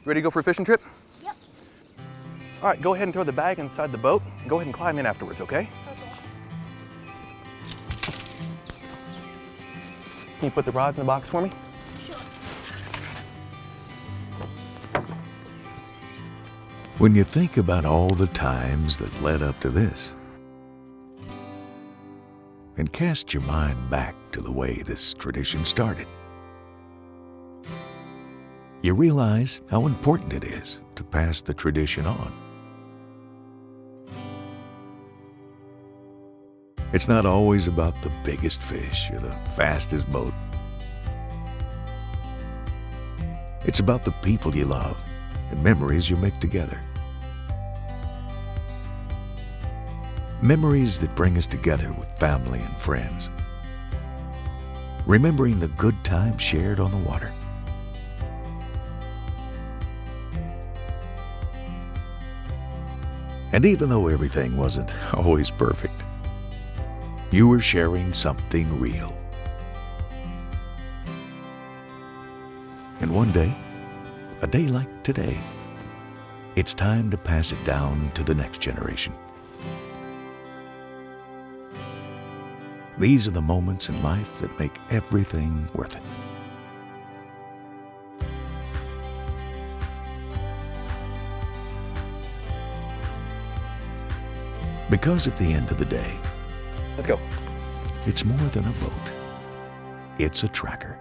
Ready to go for a fishing trip? Yep. All right, go ahead and throw the bag inside the boat. And go ahead and climb in afterwards, okay? Okay. Can you put the rods in the box for me? Sure. When you think about all the times that led up to this, and cast your mind back to the way this tradition started, you realize how important it is to pass the tradition on. It's not always about the biggest fish or the fastest boat. It's about the people you love and memories you make together. Memories that bring us together with family and friends. Remembering the good times shared on the water. And even though everything wasn't always perfect, you were sharing something real. And one day, a day like today, it's time to pass it down to the next generation. These are the moments in life that make everything worth it. Because at the end of the day, Let's go. it's more than a boat. It's a tracker.